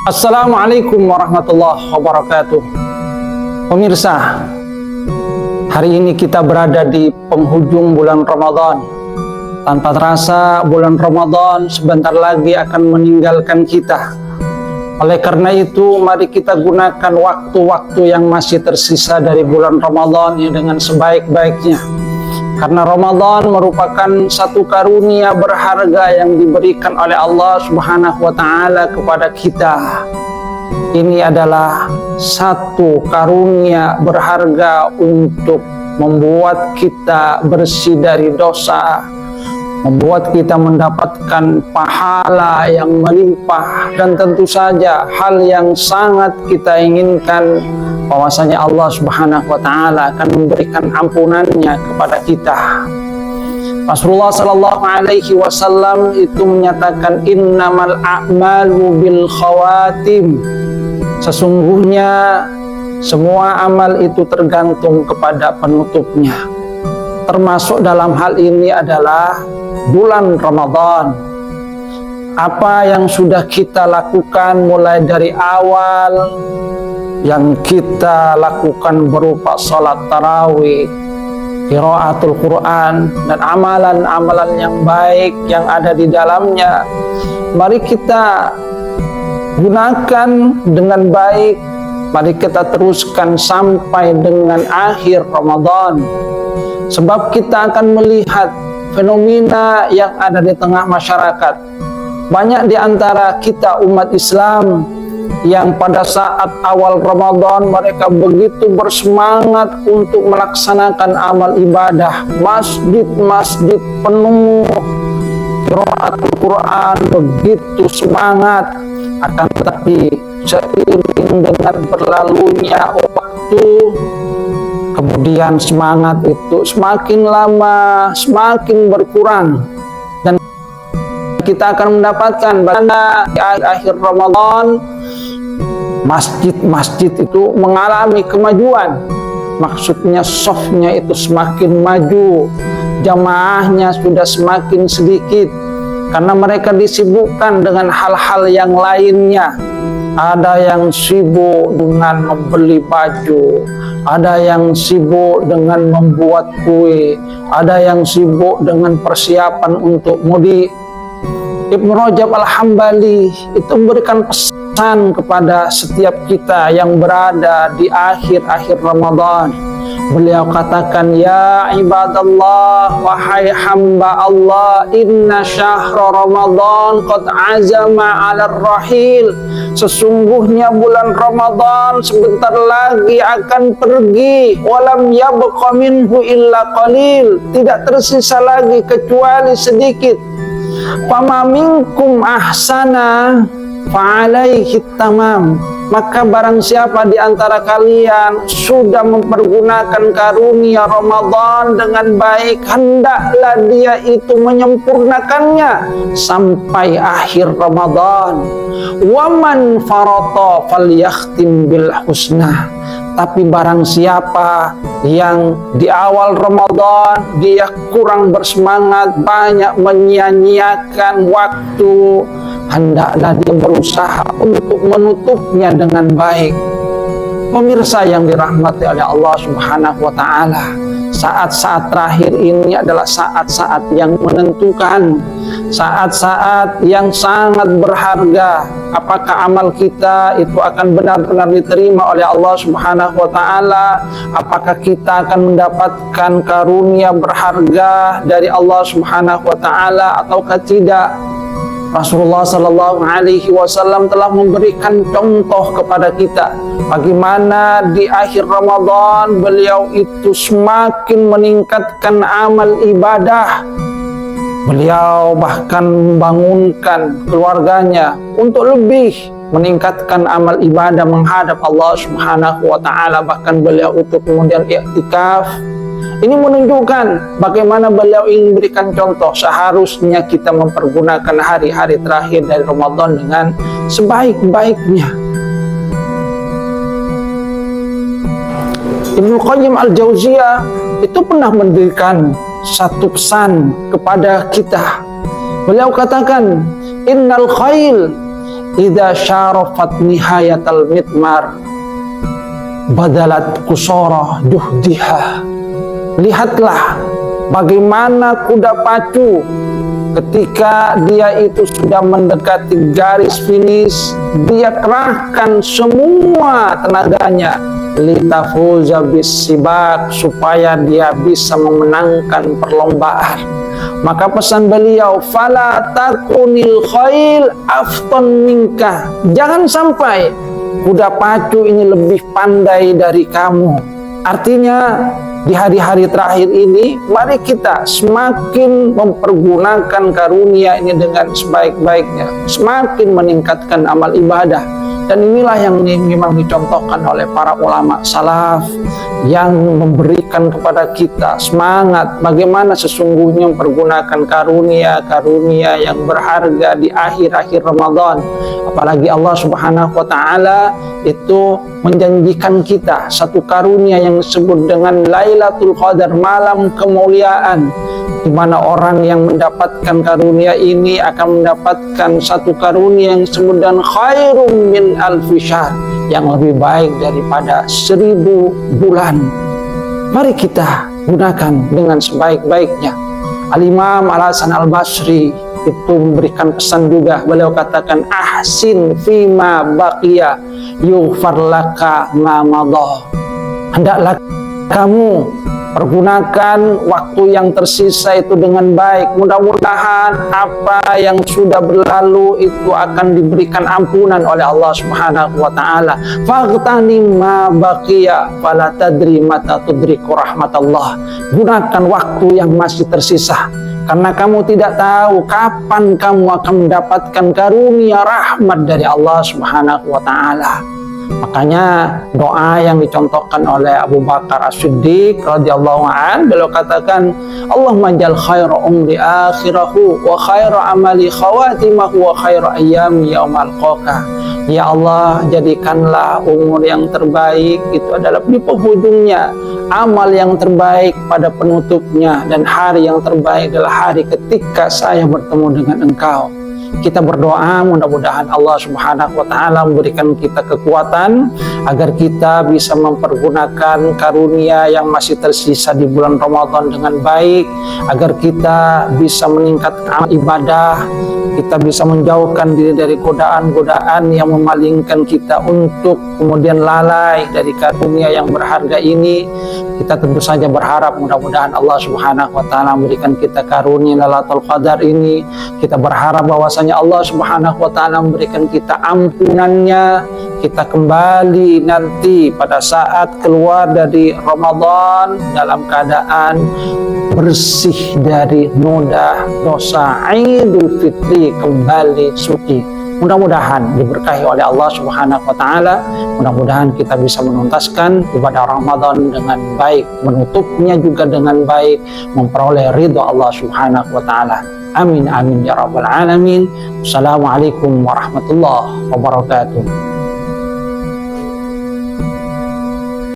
Assalamualaikum warahmatullahi wabarakatuh. Pemirsa, hari ini kita berada di penghujung bulan Ramadan. Tanpa terasa bulan Ramadan sebentar lagi akan meninggalkan kita. Oleh karena itu, mari kita gunakan waktu-waktu yang masih tersisa dari bulan Ramadan dengan sebaik-baiknya. Karena Ramadan merupakan satu karunia berharga yang diberikan oleh Allah Subhanahu wa Ta'ala kepada kita. Ini adalah satu karunia berharga untuk membuat kita bersih dari dosa, membuat kita mendapatkan pahala yang melimpah, dan tentu saja hal yang sangat kita inginkan, bahwasanya Allah Subhanahu wa Ta'ala akan memberikan ampunannya kepada kita. Rasulullah Sallallahu Alaihi Wasallam itu menyatakan, innamal a'malu bil khawatim. Sesungguhnya semua amal itu tergantung kepada penutupnya. Termasuk dalam hal ini adalah bulan Ramadan. Apa yang sudah kita lakukan mulai dari awal, yang kita lakukan berupa sholat tarawih, qiraatul Quran, dan amalan-amalan yang baik yang ada di dalamnya, mari kita gunakan dengan baik. Mari kita teruskan sampai dengan akhir Ramadan, sebab kita akan melihat fenomena yang ada di tengah masyarakat. Banyak di antara kita umat Islam yang pada saat awal Ramadan mereka begitu bersemangat untuk melaksanakan amal ibadah. Masjid-masjid penuh, qiraatul Quran begitu semangat. Akan tetapi seiring dengan berlalunya waktu, kemudian semangat itu semakin lama semakin berkurang, dan kita akan mendapatkan pada akhir Ramadan masjid-masjid itu mengalami kemajuan. Maksudnya softnya itu semakin maju, jamaahnya sudah semakin sedikit, karena mereka disibukkan dengan hal-hal yang lainnya. Ada yang sibuk dengan membeli baju, ada yang sibuk dengan membuat kue, ada yang sibuk dengan persiapan untuk mudik. Ibnu Rajab Al-Hambali itu memberikan pesan kepada setiap kita yang berada di akhir-akhir Ramadan. Beliau katakan, ya ibadallah, wahai hamba Allah, inna syahra Ramadan qad azama 'ala rahil. Sesungguhnya bulan Ramadan sebentar lagi akan pergi. Walam yabqa minhu illa qalil. Tidak tersisa lagi kecuali sedikit. Fama minkum ahsana fa'alaihi tamam. Maka barang siapa di antara kalian sudah mempergunakan karunia Ramadan dengan baik, hendaklah dia itu menyempurnakannya sampai akhir Ramadan. Waman farata falyakhtim bil husna. Tapi barang siapa yang di awal Ramadan dia kurang bersemangat, banyak menyia-nyiakan waktu, hendaklah dia berusaha untuk menutupnya dengan baik. Pemirsa yang dirahmati oleh Allah Subhanahu wa Ta'ala, saat-saat terakhir ini adalah saat-saat yang menentukan, saat-saat yang sangat berharga. Apakah amal kita itu akan benar-benar diterima oleh Allah Subhanahu wa Ta'ala? Apakah kita akan mendapatkan karunia berharga dari Allah Subhanahu wa Ta'ala ataukah tidak? Rasulullah Sallallahu Alaihi Wasallam telah memberikan contoh kepada kita bagaimana di akhir Ramadan beliau itu semakin meningkatkan amal ibadah. Beliau bahkan membangunkan keluarganya untuk lebih meningkatkan amal ibadah menghadap Allah Subhanahu wa Ta'ala. Bahkan beliau itu kemudian i'tikaf. Ini menunjukkan bagaimana beliau ingin memberikan contoh. Seharusnya kita mempergunakan hari-hari terakhir dari Ramadan dengan sebaik-baiknya. Ibnu Qayyim Al-Jauziyah itu pernah memberikan satu pesan kepada kita. Beliau katakan, innal khail idza syarafat nihayatal mitmar badalat kusara juhdiha. Lihatlah bagaimana kuda pacu ketika dia itu sudah mendekati garis finish, dia kerahkan semua tenaganya litafuza bisibak, supaya dia bisa memenangkan perlombaan. Maka pesan beliau, fala takunil khail afton minka, jangan sampai kuda pacu ini lebih pandai dari kamu. Artinya di hari-hari terakhir ini, mari kita semakin mempergunakan karunia ini dengan sebaik-baiknya, semakin meningkatkan amal ibadah. Dan inilah yang memang dicontohkan oleh para ulama salaf yang memberikan kepada kita semangat bagaimana sesungguhnya mempergunakan karunia-karunia yang berharga di akhir-akhir Ramadan. Apalagi Allah Subhanahu wa Ta'ala itu menjanjikan kita satu karunia yang disebut dengan Lailatul Qadar, malam kemuliaan, di mana orang yang mendapatkan karunia ini akan mendapatkan satu karunia yang disebut dengan khairum min alfi syahr, yang lebih baik daripada 1000 bulan. Mari kita gunakan dengan sebaik-baiknya. Al-Imam Al-Hasan Al-Basri itu memberikan pesan juga. Beliau katakan, ahsin fima baqiya yughfar laka ma madha. Hendaklah kamu pergunakan waktu yang tersisa itu dengan baik. Mudah-mudahan apa yang sudah berlalu itu akan diberikan ampunan oleh Allah Subhanahu wa Ta'ala. Faghtanim ma baqiya fala tadri mata tudriku rahmatullah. Gunakan waktu yang masih tersisa, karena kamu tidak tahu kapan kamu akan mendapatkan karunia rahmat dari Allah Subhanahu wa Ta'ala. Makanya doa yang dicontohkan oleh Abu Bakar As-Siddiq radhiyallahu an, beliau katakan, Allahumma jal khairu umri akhirahu wa khairu amali khawatimahu wa khairu ayyami yaumal qaka. Ya Allah, jadikanlah umur yang terbaik itu adalah di penghujungnya, amal yang terbaik pada penutupnya, dan hari yang terbaik adalah hari ketika saya bertemu dengan Engkau. Kita berdoa mudah-mudahan Allah Subhanahu wa Ta'ala memberikan kita kekuatan agar kita bisa mempergunakan karunia yang masih tersisa di bulan Ramadan dengan baik, agar kita bisa meningkatkan ibadah, kita bisa menjauhkan diri dari godaan-godaan yang memalingkan kita untuk kemudian lalai dari karunia yang berharga ini. Kita tentu saja berharap mudah-mudahan Allah Subhanahu wa Ta'ala memberikan kita karunia Lailatul Qadar ini. Kita berharap bahwasanya Allah Subhanahu wa Ta'ala memberikan kita ampunannya. Kita kembali nanti pada saat keluar dari Ramadan dalam keadaan bersih dari noda dosa, Idul Fitri kembali suci. Mudah-mudahan diberkahi oleh Allah Subhanahu wa Ta'ala. Mudah-mudahan kita bisa menuntaskan ibadah Ramadan dengan baik, menutupnya juga dengan baik, memperoleh ridha Allah Subhanahu wa Ta'ala. Amin amin ya rabbal alamin. Assalamualaikum warahmatullahi wabarakatuh.